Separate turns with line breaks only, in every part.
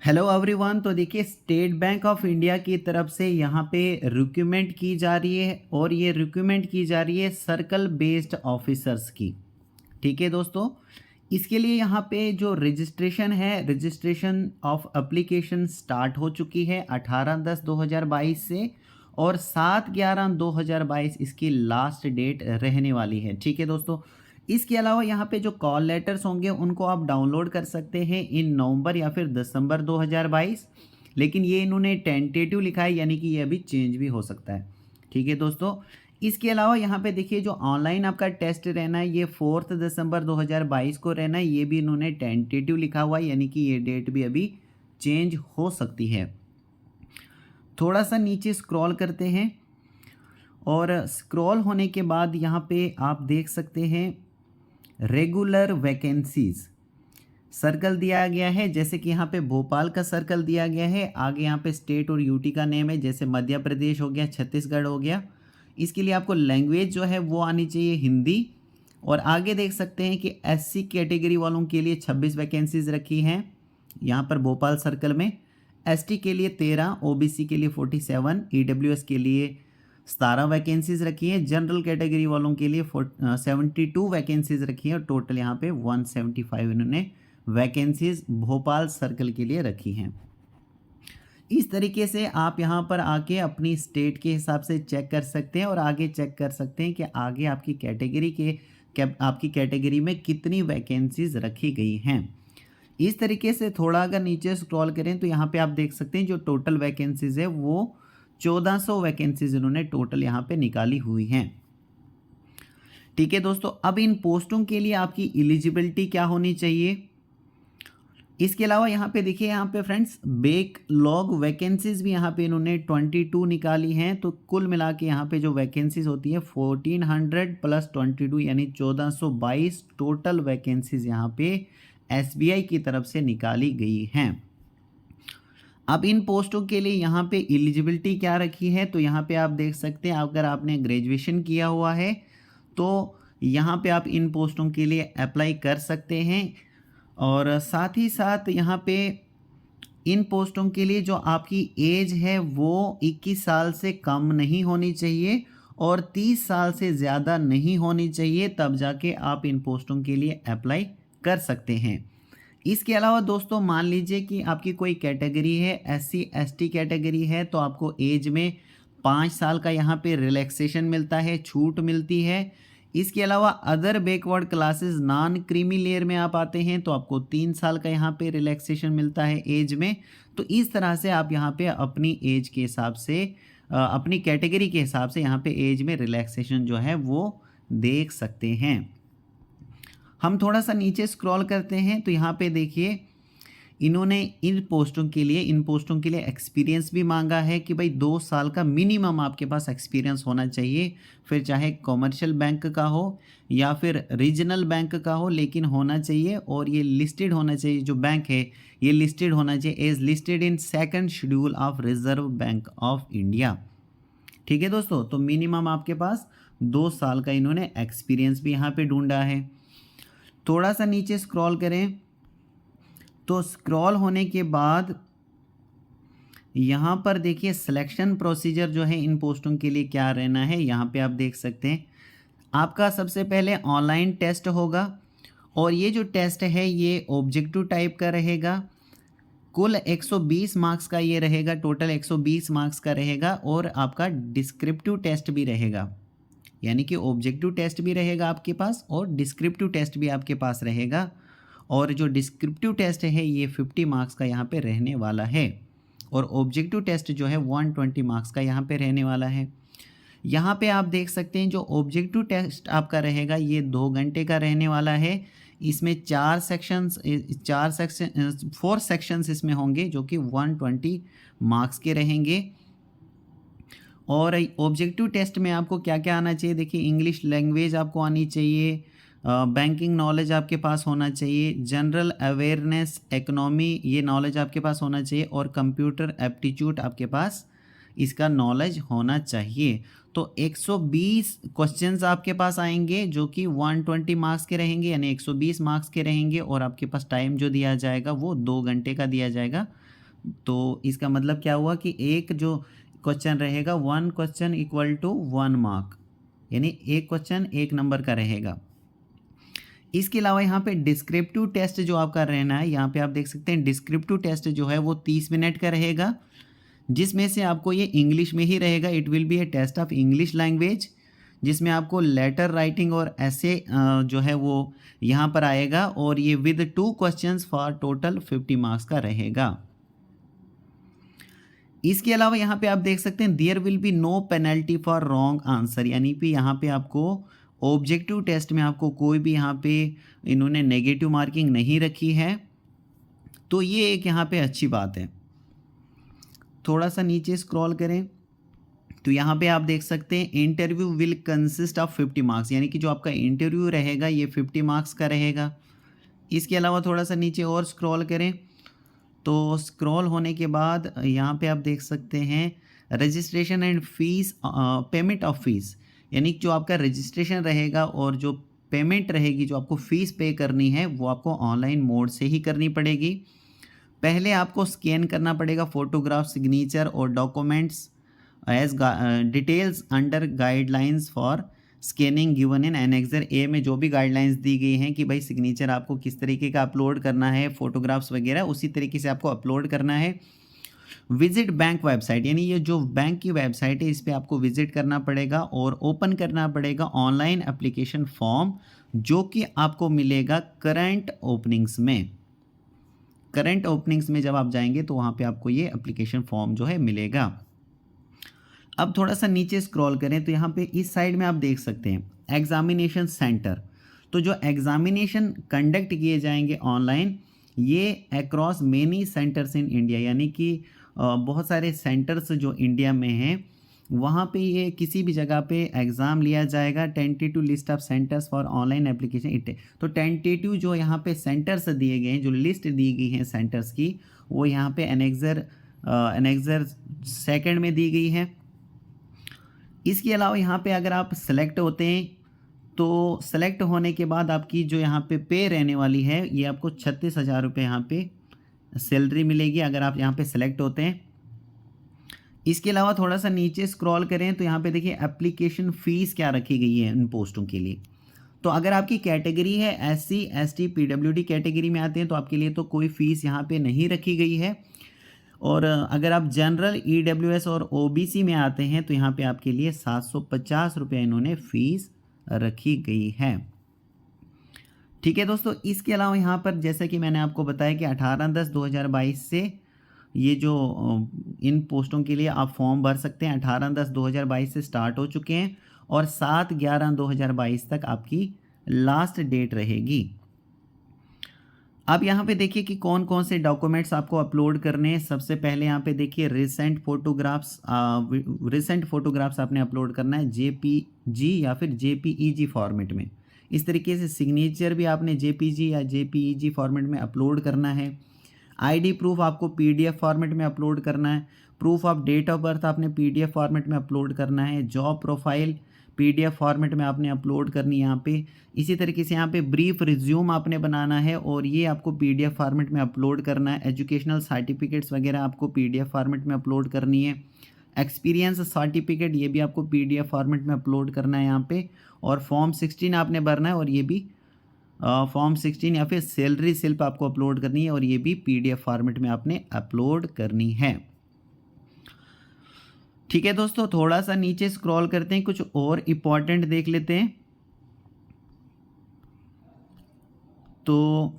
Hello everyone. तो देखिए, state bank of India की तरफ से यहाँ पे रिक्रूटमेंट की जा रही है और ये रिक्रूटमेंट की जा रही है सर्कल बेस्ड ऑफिसर्स की। ठीक है दोस्तों, इसके लिए यहाँ पे जो रजिस्ट्रेशन है, रजिस्ट्रेशन ऑफ एप्लीकेशन स्टार्ट हो चुकी है 18/10/2022 से और 7/11/2022 इसकी लास्ट डेट रहने वाली है। ठीक है दोस्तों, इसके अलावा यहाँ पे जो कॉल लेटर्स होंगे उनको आप डाउनलोड कर सकते हैं इन नवंबर या फिर दिसंबर 2022। लेकिन ये इन्होंने टेंटेटिव लिखा है, यानी कि ये अभी चेंज भी हो सकता है। ठीक है दोस्तों, इसके अलावा यहाँ पे देखिए जो ऑनलाइन आपका टेस्ट रहना है ये 4 दिसंबर 2022 को रहना है। ये भी इन्होंने टेंटेटिव लिखा हुआ है, यानी कि ये डेट भी अभी चेंज हो सकती है। थोड़ा सा नीचे स्क्रॉल करते हैं और स्क्रॉल होने के बाद यहाँ पे आप देख सकते हैं रेगुलर वैकेंसीज सर्कल दिया गया है। जैसे कि यहाँ पे भोपाल का सर्कल दिया गया है, आगे यहाँ पे स्टेट और यूटी का नेम है, जैसे मध्य प्रदेश हो गया, छत्तीसगढ़ हो गया। इसके लिए आपको लैंग्वेज जो है वो आनी चाहिए हिंदी। और आगे देख सकते हैं कि एससी कैटेगरी वालों के लिए 26 वैकेंसीज रखी हैं यहाँ पर भोपाल सर्कल में। एसटी के लिए 13, ओबीसी के लिए 47, ईडब्ल्यूएस के लिए 17 वैकेंसीज रखी है। जनरल कैटेगरी वालों के लिए 72 वैकेंसीज रखी है और टोटल यहाँ पे 175 इन्होंने वैकेंसीज भोपाल सर्कल के लिए रखी हैं। इस तरीके से आप यहाँ पर आके अपनी स्टेट के हिसाब से चेक कर सकते हैं और आगे चेक कर सकते हैं कि आगे आपकी कैटेगरी में कितनी वैकेंसीज रखी गई हैं। इस तरीके से थोड़ा अगर नीचे स्क्रॉल करें तो यहाँ पे आप देख सकते हैं जो टोटल वैकेंसीज है वो 1400 वैकेंसीज इन्होंने टोटल यहाँ पे निकाली हुई हैं। ठीक है दोस्तों, अब इन पोस्टों के लिए आपकी एलिजिबिलिटी क्या होनी चाहिए। इसके अलावा यहाँ पे देखिए, यहाँ पे फ्रेंड्स बैकलॉग वैकेंसीज भी यहाँ पे इन्होंने 22 निकाली हैं। तो कुल मिला के यहाँ पे जो वैकेंसीज होती है 1400 प्लस 22 यानी 1422 टोटल वैकेंसीज यहाँ पे एसबीआई की तरफ से निकाली गई हैं। अब इन पोस्टों के लिए यहाँ पे एलिजिबिलिटी क्या रखी है, तो यहाँ पे आप देख सकते हैं अगर आपने ग्रेजुएशन किया हुआ है तो यहाँ पे आप इन पोस्टों के लिए अप्लाई कर सकते हैं। और साथ ही साथ यहाँ पे इन पोस्टों के लिए जो आपकी एज है वो 21 साल से कम नहीं होनी चाहिए और 30 साल से ज़्यादा नहीं होनी चाहिए, तब जाके आप इन पोस्टों के लिए अप्लाई कर सकते हैं। इसके अलावा दोस्तों मान लीजिए कि आपकी कोई कैटेगरी है एससी एसटी कैटेगरी है, तो आपको एज में 5 साल का यहाँ पे रिलैक्सेशन मिलता है, छूट मिलती है। इसके अलावा other backward classes non creamy layer में आप आते हैं तो आपको 3 साल का यहाँ पे रिलैक्सेशन मिलता है एज में। तो इस तरह से आप यहाँ पे अपनी एज के हिसाब से अपनी कैटेगरी के हिसाब से यहाँ पे एज में रिलैक्सेशन जो है वो देख सकते हैं। हम थोड़ा सा नीचे स्क्रॉल करते हैं तो यहाँ पे देखिए इन्होंने इन पोस्टों के लिए एक्सपीरियंस भी मांगा है कि भाई 2 साल का मिनिमम आपके पास एक्सपीरियंस होना चाहिए, फिर चाहे कॉमर्शियल बैंक का हो या फिर रीजनल बैंक का हो, लेकिन होना चाहिए। और ये लिस्टेड होना चाहिए, जो बैंक है ये लिस्टेड होना चाहिए as listed in second schedule of Reserve Bank of India. ठीक है दोस्तों, तो मिनिमम आपके पास 2 साल का इन्होंने एक्सपीरियंस भी यहाँ पे ढूंढा है। थोड़ा सा नीचे स्क्रॉल करें तो स्क्रॉल होने के बाद यहाँ पर देखिए सिलेक्शन प्रोसीजर जो है इन पोस्टों के लिए क्या रहना है, यहाँ पे आप देख सकते हैं आपका सबसे पहले ऑनलाइन टेस्ट होगा और ये जो टेस्ट है ये ऑब्जेक्टिव टाइप का रहेगा। कुल 120 मार्क्स का ये रहेगा, टोटल 120 मार्क्स का रहेगा। और आपका डिस्क्रिप्टिव टेस्ट भी रहेगा, यानी कि ऑब्जेक्टिव टेस्ट भी रहेगा आपके पास और डिस्क्रिप्टिव टेस्ट भी आपके पास रहेगा। और जो डिस्क्रिप्टिव टेस्ट है ये 50 मार्क्स का यहाँ पे रहने वाला है और ऑब्जेक्टिव टेस्ट जो है 120 मार्क्स का यहाँ पे रहने वाला है। यहाँ पे आप देख सकते हैं जो ऑब्जेक्टिव टेस्ट आपका रहेगा ये 2 घंटे का रहने वाला है। इसमें 4 सेक्शंस इसमें होंगे जो कि 120 मार्क्स के रहेंगे। और ऑब्जेक्टिव टेस्ट में आपको क्या क्या आना चाहिए, देखिए इंग्लिश लैंग्वेज आपको आनी चाहिए, बैंकिंग नॉलेज आपके पास होना चाहिए, जनरल अवेयरनेस इकोनॉमी ये नॉलेज आपके पास होना चाहिए और कंप्यूटर एप्टीट्यूड आपके पास इसका नॉलेज होना चाहिए। तो 120 क्वेश्चंस आपके पास आएंगे जो कि 120 मार्क्स के रहेंगे, यानी 120 मार्क्स के रहेंगे। और आपके पास टाइम जो दिया जाएगा वो 2 घंटे का दिया जाएगा, तो इसका मतलब क्या हुआ कि एक जो क्वेश्चन रहेगा 1 क्वेश्चन इक्वल टू 1 मार्क, यानी एक क्वेश्चन 1 नंबर का रहेगा। इसके अलावा यहाँ पे डिस्क्रिप्टिव टेस्ट जो आपका रहना है, यहाँ पे आप देख सकते हैं डिस्क्रिप्टिव टेस्ट जो है वो 30 मिनट का रहेगा, जिसमें से आपको ये इंग्लिश में ही रहेगा। It will be a test of English language, जिसमें आपको लेटर राइटिंग और ऐसे जो है वो यहाँ पर आएगा, और ये with 2 questions for total 50 marks का रहेगा। इसके अलावा यहाँ पे आप देख सकते हैं there will be no penalty for wrong answer, यानी कि यहाँ पे आपको ऑब्जेक्टिव टेस्ट में आपको कोई भी यहाँ पे इन्होंने नेगेटिव मार्किंग नहीं रखी है, तो ये एक यहाँ पे अच्छी बात है। थोड़ा सा नीचे स्क्रॉल करें तो यहाँ पे आप देख सकते हैं interview will consist of 50 marks, यानी कि जो आपका इंटरव्यू रहेगा ये 50 मार्क्स का रहेगा। इसके अलावा थोड़ा सा नीचे और स्क्रॉल करें तो स्क्रॉल होने के बाद यहाँ पे आप देख सकते हैं registration and fees, payment of fees, यानी जो आपका रजिस्ट्रेशन रहेगा और जो पेमेंट रहेगी, जो आपको फ़ीस पे करनी है वो आपको ऑनलाइन मोड से ही करनी पड़ेगी। पहले आपको स्कैन करना पड़ेगा फोटोग्राफ, सिग्नेचर और documents as details under guidelines for scanning given in annexure A में जो भी गाइडलाइंस दी गई हैं कि भाई सिग्नेचर आपको किस तरीके का अपलोड करना है, फोटोग्राफ्स वगैरह उसी तरीके से आपको अपलोड करना है। विजिट बैंक वेबसाइट, यानी ये जो बैंक की वेबसाइट है इस पर आपको विजिट करना पड़ेगा और ओपन करना पड़ेगा ऑनलाइन एप्लीकेशन फॉर्म, जो कि आपको मिलेगा करंट ओपनिंग्स में। करंट ओपनिंग्स में जब आप जाएंगे तो वहाँ पे आपको ये एप्लीकेशन फॉर्म जो है मिलेगा। अब थोड़ा सा नीचे स्क्रॉल करें तो यहाँ पे इस साइड में आप देख सकते हैं एग्जामिनेशन सेंटर। तो जो एग्जामिनेशन कंडक्ट किए जाएंगे ऑनलाइन, ये across many centres in India, यानी कि बहुत सारे सेंटर्स जो इंडिया में हैं वहाँ पे ये किसी भी जगह पे एग्ज़ाम लिया जाएगा। Tentative list of centres for online application it, तो टेंटेटिव जो यहाँ पे सेंटर्स दिए गए हैं, जो लिस्ट दी गई हैं सेंटर्स की, वो यहाँ पे एनेक्सर सेकंड में दी गई है। इसके अलावा यहाँ पे अगर आप सेलेक्ट होते हैं तो सेलेक्ट होने के बाद आपकी जो यहाँ पे रहने वाली है ये आपको 36,000 रुपये यहाँ पे सैलरी मिलेगी अगर आप यहाँ पे सेलेक्ट होते हैं। इसके अलावा थोड़ा सा नीचे स्क्रॉल करें तो यहाँ पे देखिए एप्लीकेशन फ़ीस क्या रखी गई है इन पोस्टों के लिए। तो अगर आपकी कैटेगरी है SC ST PWD कैटेगरी में आते हैं तो आपके लिए तो कोई फ़ीस यहाँ पे नहीं रखी गई है, और अगर आप जनरल EWS और OBC में आते हैं तो यहाँ पे आपके लिए 750 रुपये इन्होंने फ़ीस रखी गई है। ठीक है दोस्तों, इसके अलावा यहाँ पर जैसा कि मैंने आपको बताया कि 18/10/2022 से ये जो इन पोस्टों के लिए आप फॉर्म भर सकते हैं 18/10/2022 से स्टार्ट हो चुके हैं और 7/11/2022 तक आपकी लास्ट डेट रहेगी। अब यहाँ पे देखिए कि कौन कौन से डॉक्यूमेंट्स आपको अपलोड करने हैं। सबसे पहले यहाँ पे देखिए रिसेंट फोटोग्राफ्स आपने अपलोड करना है JPG या फिर JPEG फॉर्मेट में। इस तरीके से सिग्नेचर भी आपने JPG या JPEG फॉर्मेट में अपलोड करना है। ID प्रूफ आपको PDF फॉर्मेट में अपलोड करना है। Proof of date of birth आपने PDF फॉर्मेट में अपलोड करना है। जॉब प्रोफाइल PDF फॉर्मेट में आपने अपलोड करनी है यहाँ पे। इसी तरीके से यहाँ पे ब्रीफ रिज्यूम आपने बनाना है और ये आपको PDF फॉर्मेट में अपलोड करना है। एजुकेशनल सर्टिफिकेट्स वगैरह आपको PDF फॉर्मेट में अपलोड करनी है। एक्सपीरियंस सर्टिफिकेट ये भी आपको PDF फॉर्मेट में अपलोड करना है यहाँ पे। और फॉर्म 16 आपने भरना है और ये भी फॉर्म 16 या फिर सैलरी स्लिप आपको अपलोड करनी है और ये भी PDF फॉर्मेट में आपने अपलोड करनी है। ठीक है दोस्तों, थोड़ा सा नीचे स्क्रॉल करते हैं, कुछ और इम्पॉर्टेंट देख लेते हैं। तो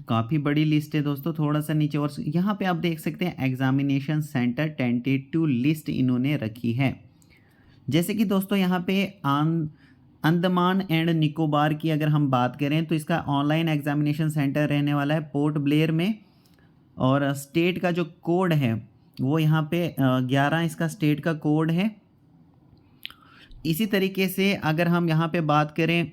काफ़ी बड़ी लिस्ट है दोस्तों, थोड़ा सा नीचे और यहाँ पे आप देख सकते हैं एग्जामिनेशन सेंटर टेंटेटिव लिस्ट इन्होंने रखी है। जैसे कि दोस्तों यहाँ पे अंडमान एंड निकोबार की अगर हम बात करें तो इसका ऑनलाइन एग्जामिनेशन सेंटर रहने वाला है पोर्ट ब्लेयर में, और स्टेट का जो कोड है वो यहाँ पे 11 इसका स्टेट का कोड है। इसी तरीके से अगर हम यहाँ पे बात करें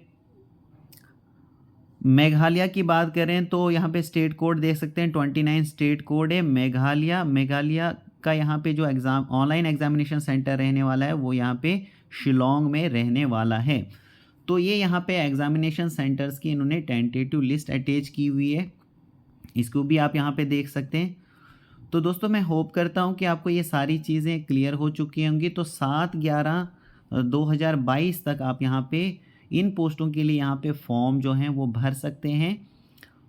मेघालय की बात करें तो यहाँ पे स्टेट कोड देख सकते हैं 29 स्टेट कोड है मेघालय का। यहाँ पे जो ऑनलाइन एग्जामिनेशन सेंटर रहने वाला है वो यहाँ पे शिलोंग में रहने वाला है। तो ये यहाँ पे एग्जामिनेशन सेंटर्स की इन्होंने टेंटेटिव लिस्ट अटैच की हुई है। इसको भी आप यहाँ पे देख सकते हैं। तो दोस्तों मैं होप करता हूँ कि आपको ये सारी चीज़ें क्लियर हो चुकी होंगी। तो 7/11/2022 तक आप यहाँ पे इन पोस्टों के लिए यहाँ पे फॉर्म जो हैं वो भर सकते हैं।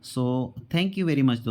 So thank you very much दोस्तों।